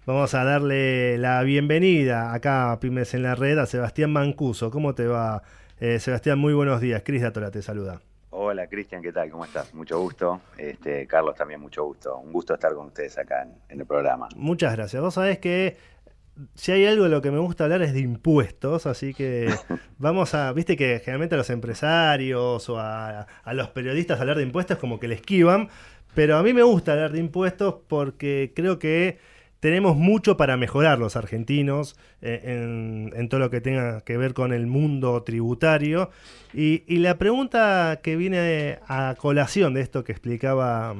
Vamos a darle la bienvenida acá a Pymes en la Red a Sebastián Mancuso. ¿Cómo te va, Sebastián? Muy buenos días. Cris Datola te saluda. Hola Cristian, ¿qué tal? ¿Cómo estás? Mucho gusto. Carlos también, mucho gusto. Un gusto estar con ustedes acá en el programa. Muchas gracias. Vos sabés que si hay algo de lo que me gusta hablar es de impuestos, así que vamos a, viste que generalmente a los empresarios o a los periodistas hablar de impuestos como que le esquivan, pero a mí me gusta hablar de impuestos porque creo que tenemos mucho para mejorar los argentinos en todo lo que tenga que ver con el mundo tributario. Y la pregunta que viene a colación de esto que explicaba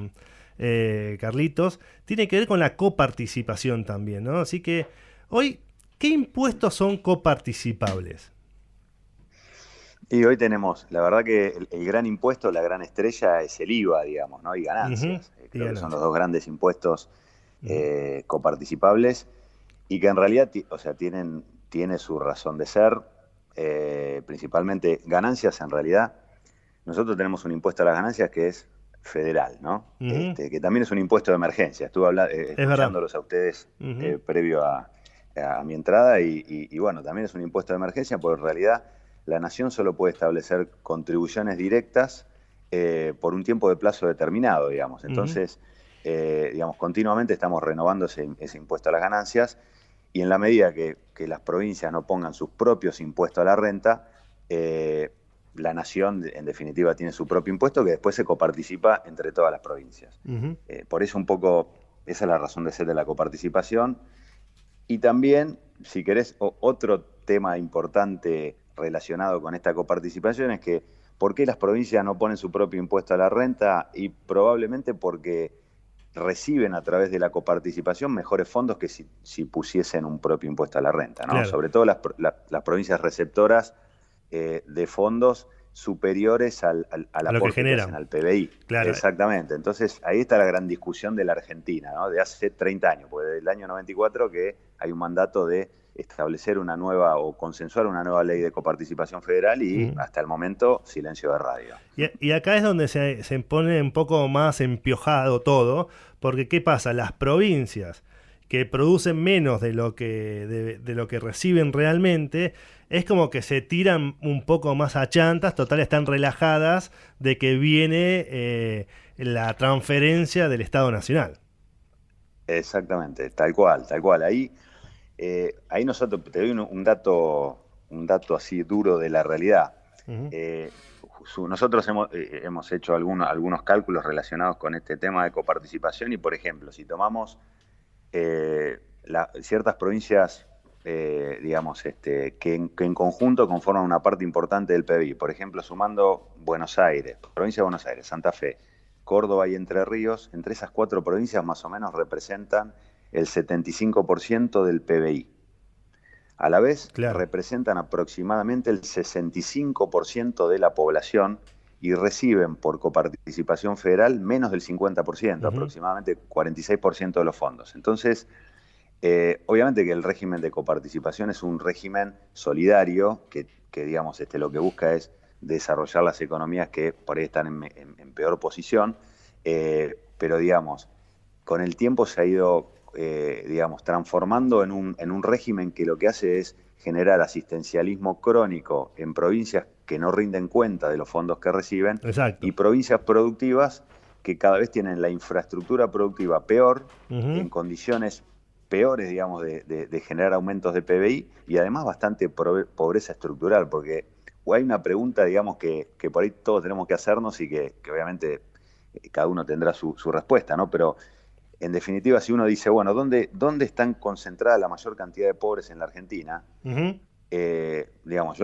Carlitos, tiene que ver con la coparticipación también, ¿no? Así que hoy, ¿qué impuestos son coparticipables? Y hoy tenemos, la verdad que el gran impuesto, la gran estrella es el IVA, digamos, ¿no? Y Ujú. ganancias. Y Creo que son los ganancias. dos grandes impuestos Ujú. coparticipables y que en realidad, o sea, tiene su razón de ser. Principalmente ganancias, en realidad, nosotros tenemos un impuesto a las ganancias que es federal, ¿no? Ujú. Que también es un impuesto de emergencia. Estuve Es verdad. escuchándolos a ustedes Ujú. previo a mi entrada y bueno, también es un impuesto de emergencia porque en realidad la nación solo puede establecer contribuciones directas por un tiempo de plazo determinado, digamos. Ujú. Entonces, digamos, continuamente estamos renovando ese impuesto a las ganancias y en la medida que las provincias no pongan sus propios impuestos a la renta, eh, la nación, en definitiva, tiene su propio impuesto que después se coparticipa entre todas las provincias. Ujú. Por eso un poco, esa es la razón de ser de la coparticipación. Y también, si querés, otro tema importante relacionado con esta coparticipación es que ¿por qué las provincias no ponen su propio impuesto a la renta? Y probablemente porque reciben a través de la coparticipación mejores fondos que si pusiesen un propio impuesto a la renta, ¿no? Claro, Sobre todo las provincias receptoras de fondos superiores al a lo que aporte que hacen generan. al PBI. Claro, Exactamente. Entonces, ahí está la gran discusión de la Argentina, ¿no? De hace 30 años, porque desde el año 94 que hay un mandato de establecer una nueva o consensuar una nueva ley de coparticipación federal y ujú. hasta el momento silencio de radio. Y acá es donde se pone un poco más empiojado todo, porque ¿qué pasa? Las provincias que producen menos de lo que reciben realmente, es como que se tiran un poco más a chantas, total están relajadas de que viene la transferencia del Estado Nacional. Exactamente, tal cual, tal cual. Ahí nosotros, te doy un dato así duro de la realidad. Ujú. Eh, Nosotros hemos hecho algunos cálculos relacionados con este tema de coparticipación y, por ejemplo, si tomamos ciertas provincias, digamos, que en conjunto conforman una parte importante del PBI, por ejemplo, sumando Buenos Aires, provincia de Buenos Aires, Santa Fe, Córdoba y Entre Ríos, entre esas cuatro provincias más o menos representan el 75% del PBI. A la vez, Claro. representan aproximadamente el 65% de la población y reciben por coparticipación federal menos del 50%, Ujú. aproximadamente 46% de los fondos. Entonces, obviamente que el régimen de coparticipación es un régimen solidario que digamos, lo que busca es desarrollar las economías que por ahí están en peor posición, pero digamos, con el tiempo se ha ido, digamos, transformando en un régimen que lo que hace es generar asistencialismo crónico en provincias que no rinden cuenta de los fondos que reciben Exacto. y provincias productivas que cada vez tienen la infraestructura productiva peor, Ujú. en condiciones peores, digamos, de generar aumentos de PBI y además bastante pobreza estructural, porque hay una pregunta, digamos, que por ahí todos tenemos que hacernos y que obviamente cada uno tendrá su respuesta, ¿no? Pero en definitiva, si uno dice, bueno, ¿dónde están concentradas la mayor cantidad de pobres en la Argentina? Ujú. Digamos,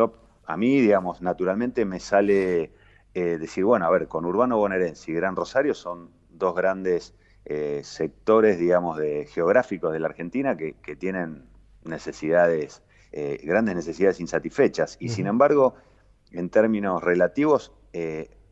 a mí, digamos, naturalmente me sale decir, bueno, a ver, con Urbano Bonaerense y Gran Rosario son dos grandes sectores, digamos, geográficos de la Argentina que tienen necesidades, grandes necesidades insatisfechas. Y sin Ujú. embargo, en términos relativos,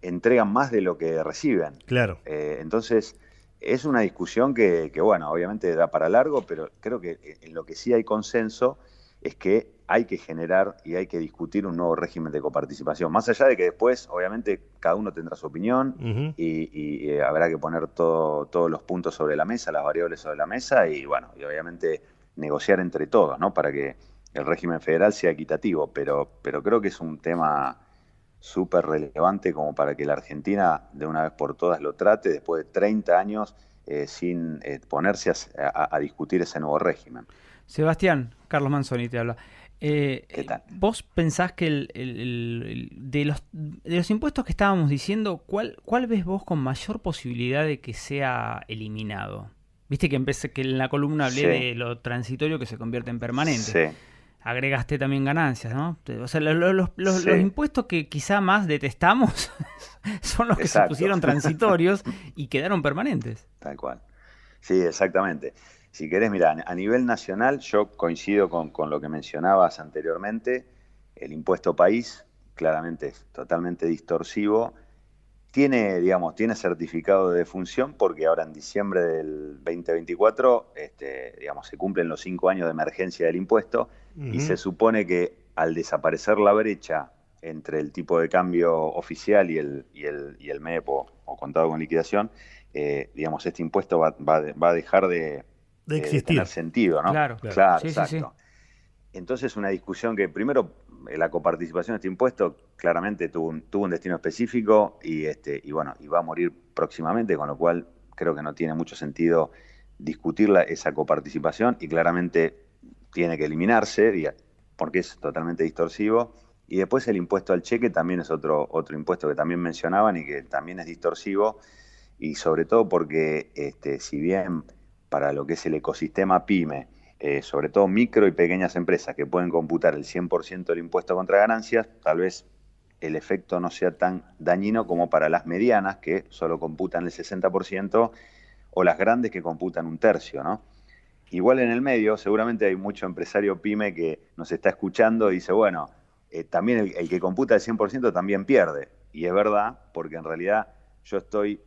entregan más de lo que reciben. Claro. Entonces, es una discusión bueno, obviamente da para largo, pero creo que en lo que sí hay consenso es que hay que generar y hay que discutir un nuevo régimen de coparticipación. Más allá de que después, obviamente, cada uno tendrá su opinión y habrá que poner todos los puntos sobre la mesa, las variables sobre la mesa y, bueno, y obviamente negociar entre todos, ¿no? Para que el régimen federal sea equitativo. Pero creo que es un tema súper relevante como para que la Argentina de una vez por todas lo trate después de 30 años sin ponerse a discutir ese nuevo régimen. Sebastián, Carlos Manzoni te habla. ¿Qué tal? ¿Vos pensás que de los impuestos que estábamos diciendo, ¿cuál ves vos con mayor posibilidad de que sea eliminado? Viste que que en la columna hablé de lo transitorio que se convierte en permanente. Sí. Agregaste también ganancias, ¿no? O sea, los impuestos que quizá más detestamos son los que se pusieron transitorios y quedaron permanentes. Tal cual. Sí, exactamente. Si querés, mira, a nivel nacional yo coincido con lo que mencionabas anteriormente. El impuesto país claramente es totalmente distorsivo. Tiene certificado de defunción porque ahora en diciembre del 2024 se cumplen los 5 años de emergencia del impuesto y se supone que al desaparecer la brecha entre el tipo de cambio oficial y el MEP o contado con liquidación, este impuesto va a dejar de tener sentido, ¿no? Claro, sí, exacto. Sí. Entonces una discusión que primero la coparticipación de este impuesto claramente tuvo un destino específico y va a morir próximamente, con lo cual creo que no tiene mucho sentido discutir esa coparticipación y claramente tiene que eliminarse porque es totalmente distorsivo. Y después el impuesto al cheque también es otro impuesto que también mencionaban y que también es distorsivo y sobre todo porque si bien para lo que es el ecosistema PYME, sobre todo micro y pequeñas empresas que pueden computar el 100% del impuesto contra ganancias, tal vez el efecto no sea tan dañino como para las medianas, que solo computan el 60%, o las grandes que computan un tercio, ¿no? Igual en el medio, seguramente hay mucho empresario PYME que nos está escuchando y dice, bueno, también el que computa el 100% también pierde. Y es verdad, porque en realidad yo estoy...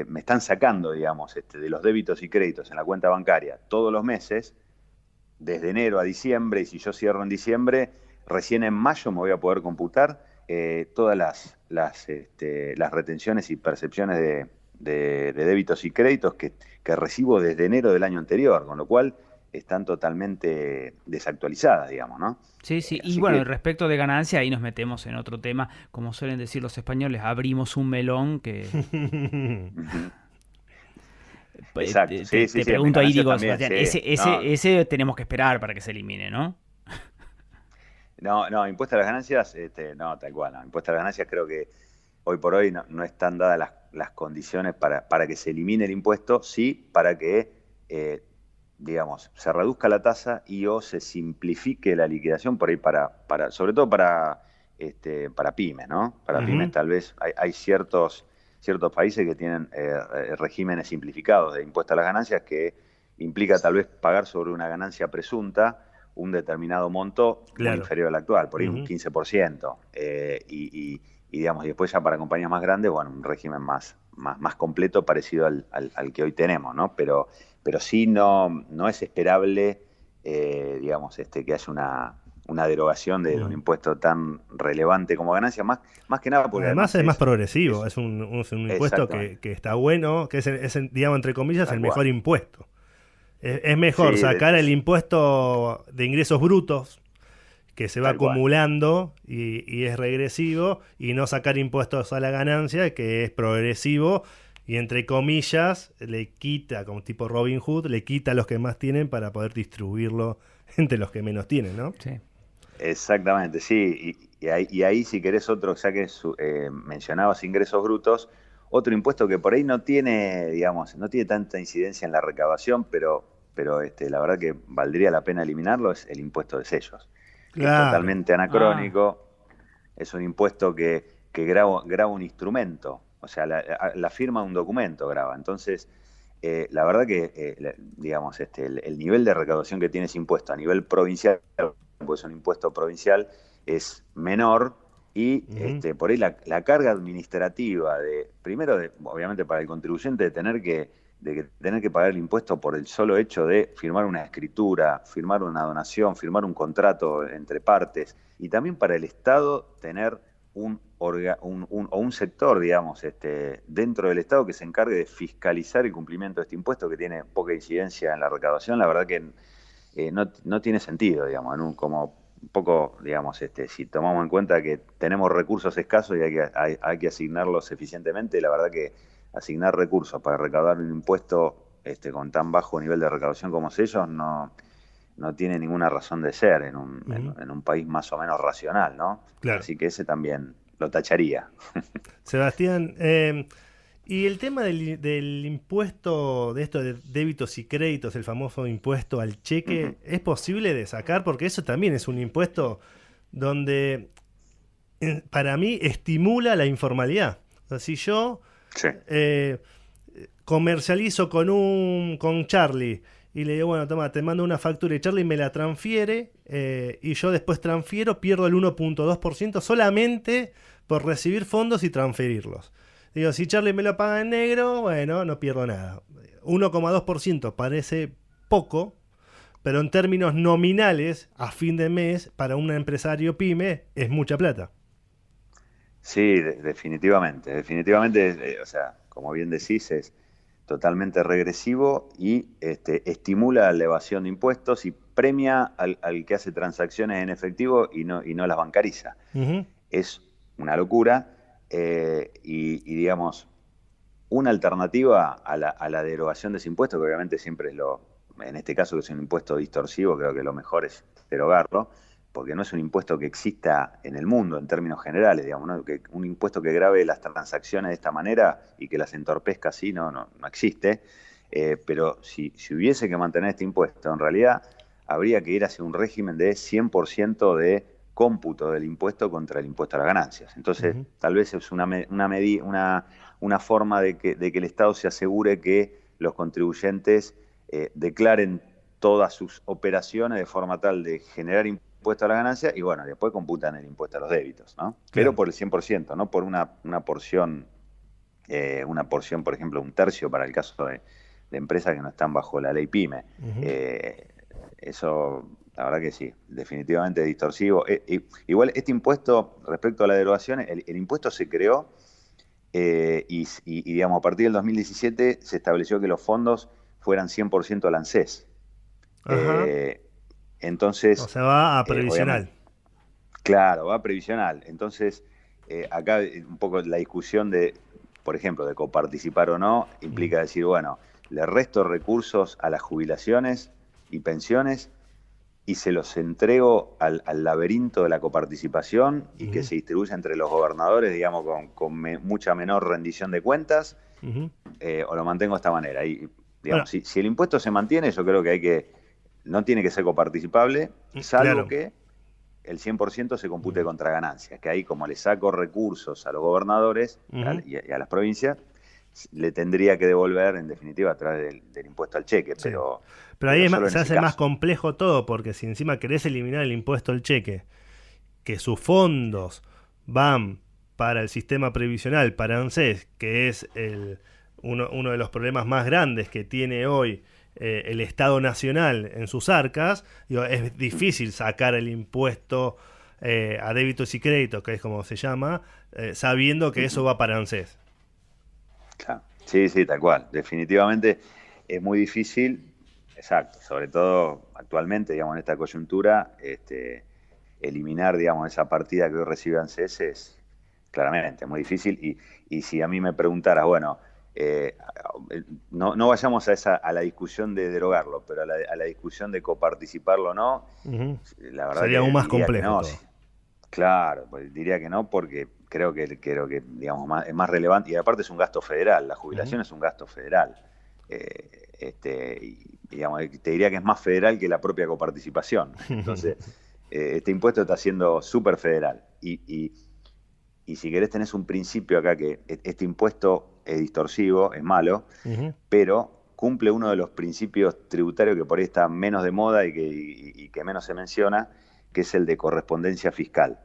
me están sacando, digamos, de los débitos y créditos en la cuenta bancaria todos los meses, desde enero a diciembre, y si yo cierro en diciembre, recién en mayo me voy a poder computar todas las retenciones y percepciones de débitos y créditos que recibo desde enero del año anterior, con lo cual están totalmente desactualizadas, digamos, ¿no? Sí, sí. Y bueno, respecto de ganancia, ahí nos metemos en otro tema, como suelen decir los españoles, abrimos un melón que... Exacto. Te pregunto ahí, digo, Sebastián, ese tenemos que esperar para que se elimine, ¿no? No, impuesto a las ganancias, no, tal cual. No. Impuesto a las ganancias creo que hoy por hoy no están dadas las condiciones para que se elimine el impuesto, sí para que... se reduzca la tasa y o se simplifique la liquidación por ahí sobre todo para pymes, ¿no? Para pymes tal vez hay ciertos países que tienen regímenes simplificados de impuesto a las ganancias que implica tal vez pagar sobre una ganancia presunta un determinado monto muy inferior al actual, por ahí un 15%. Y después ya para compañías más grandes, bueno, un régimen más completo parecido al que hoy tenemos, ¿no? Pero sí no es esperable, que haya una derogación de un impuesto tan relevante como ganancia, más que nada porque además es más progresivo, es un impuesto que está bueno, que es digamos, entre comillas, el mejor impuesto. Es mejor sacar el impuesto de ingresos brutos, que se va acumulando y es regresivo, y no sacar impuestos a la ganancia, que es progresivo, y entre comillas le quita, como tipo Robin Hood, le quita a los que más tienen para poder distribuirlo entre los que menos tienen, ¿no? Sí. Exactamente, sí. Y ahí si querés otro, ya que mencionabas ingresos brutos, otro impuesto que por ahí no tiene tanta incidencia en la recaudación, pero la verdad que valdría la pena eliminarlo, es el impuesto de sellos. Claro. Es totalmente anacrónico, es un impuesto que graba un instrumento. O sea, la firma de un documento graba. Entonces, la verdad que, el nivel de recaudación que tiene ese impuesto a nivel provincial, pues es un impuesto provincial, es menor y por ahí la carga administrativa, obviamente para el contribuyente, de tener que de que tener que pagar el impuesto por el solo hecho de firmar una escritura, firmar una donación, firmar un contrato entre partes, y también para el Estado tener un sector, digamos, dentro del Estado que se encargue de fiscalizar el cumplimiento de este impuesto que tiene poca incidencia en la recaudación. La verdad que no tiene sentido, digamos, como un poco, digamos, si tomamos en cuenta que tenemos recursos escasos y hay que asignarlos eficientemente, la verdad que asignar recursos para recaudar un impuesto con tan bajo nivel de recaudación como es ellos no tiene ninguna razón de ser en un país más o menos racional, ¿no? Claro. Así que ese también lo tacharía. Sebastián, y el tema del impuesto, de esto de débitos y créditos, el famoso impuesto al cheque, ¿es posible de sacar? Porque eso también es un impuesto donde, para mí, estimula la informalidad. O sea, si yo comercializo con Charlie y le digo, bueno, toma, te mando una factura y Charlie me la transfiere, y yo después transfiero, pierdo el 1.2% solamente por recibir fondos y transferirlos. Digo, si Charlie me lo paga en negro, bueno, no pierdo nada. 1.2% parece poco, pero en términos nominales, a fin de mes, para un empresario pyme, es mucha plata. Sí, definitivamente. Definitivamente, o sea, como bien decís, es totalmente regresivo y estimula la evasión de impuestos y premia al que hace transacciones en efectivo y no las bancariza. Uh-huh. Es una locura. Y digamos, una alternativa a la derogación de ese impuesto, que obviamente siempre es en este caso que es un impuesto distorsivo, creo que lo mejor es derogarlo, porque no es un impuesto que exista en el mundo en términos generales, digamos, ¿no? Que un impuesto que grave las transacciones de esta manera y que las entorpezca así no existe, pero si hubiese que mantener este impuesto, en realidad habría que ir hacia un régimen de 100% de cómputo del impuesto contra el impuesto a las ganancias. Entonces, tal vez es una forma de que el Estado se asegure que los contribuyentes declaren todas sus operaciones de forma tal de generar impuesto a las ganancias y, bueno, después computan el impuesto a los débitos, ¿no? Claro. Pero por el 100%, no por una porción, por ejemplo, un tercio para el caso de empresas que no están bajo la ley PYME. Eso... La verdad que sí, definitivamente es distorsivo. Igual este impuesto, respecto a la derogación, el impuesto se creó y, digamos, a partir del 2017 se estableció que los fondos fueran 100% al ANSES. Entonces... O sea, va a previsional. Claro, va a previsional. Entonces, acá un poco la discusión de, por ejemplo, de coparticipar o no, implica decir, bueno, le resto recursos a las jubilaciones y pensiones y se los entrego al laberinto de la coparticipación y que se distribuya entre los gobernadores, digamos, con mucha menor rendición de cuentas, o lo mantengo de esta manera. Y, digamos, si el impuesto se mantiene, yo creo que no tiene que ser coparticipable, salvo que el 100% se compute contra ganancias, que ahí como le saco recursos a los gobernadores y a las provincias, le tendría que devolver, en definitiva, a través del impuesto al cheque, sí. Pero ahí se hace más complejo todo, porque si encima querés eliminar el impuesto al cheque, que sus fondos van para el sistema previsional, para ANSES, que es uno de los problemas más grandes que tiene hoy el Estado Nacional en sus arcas, es difícil sacar el impuesto a débitos y créditos, que es como se llama, sabiendo que eso va para ANSES. Claro. Sí, tal cual. Definitivamente es muy difícil, exacto, sobre todo actualmente, digamos, en esta coyuntura, eliminar, digamos, esa partida que hoy recibe ANSES es claramente muy difícil. Y si a mí me preguntaras, bueno, no vayamos a la discusión de derogarlo, pero a la discusión de coparticiparlo o no, la verdad sería aún más complejo. No, sí. Claro, pues diría que no, porque creo que digamos, es más relevante, y aparte es un gasto federal, la jubilación es un gasto federal. Y, digamos, te diría que es más federal que la propia coparticipación. Entonces, este impuesto está siendo súper federal. Y si querés tenés un principio acá que este impuesto es distorsivo, es malo, pero cumple uno de los principios tributarios que por ahí está menos de moda y que menos se menciona, que es el de correspondencia fiscal,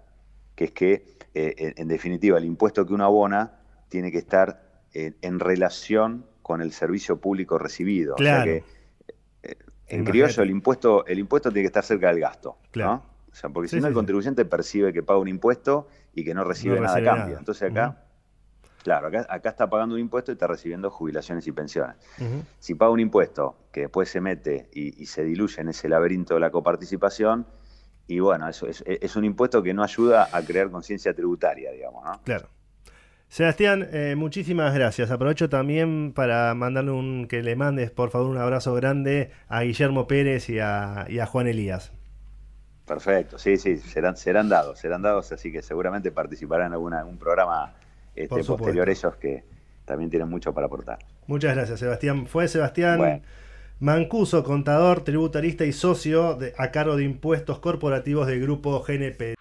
que es que, en definitiva, el impuesto que uno abona tiene que estar en relación con el servicio público recibido. Claro. O sea que, en criollo, el impuesto tiene que estar cerca del gasto, claro. ¿no? O sea, porque si no el contribuyente percibe que paga un impuesto y que no recibe nada a cambio. Nada. Entonces acá, claro, acá está pagando un impuesto y está recibiendo jubilaciones y pensiones. Si paga un impuesto que después se mete y se diluye en ese laberinto de la coparticipación, y bueno, eso es un impuesto que no ayuda a crear conciencia tributaria, digamos, ¿no? Claro. Sebastián, muchísimas gracias. Aprovecho también para mandarle que le mandes, por favor, un abrazo grande a Guillermo Pérez y a Juan Elías. Perfecto, sí, serán dados, así que seguramente participarán en algún programa posterior ellos, que también tienen mucho para aportar. Muchas gracias, Sebastián. Fue Sebastián Mancuso, contador, tributarista y socio a cargo de impuestos corporativos del grupo GNP.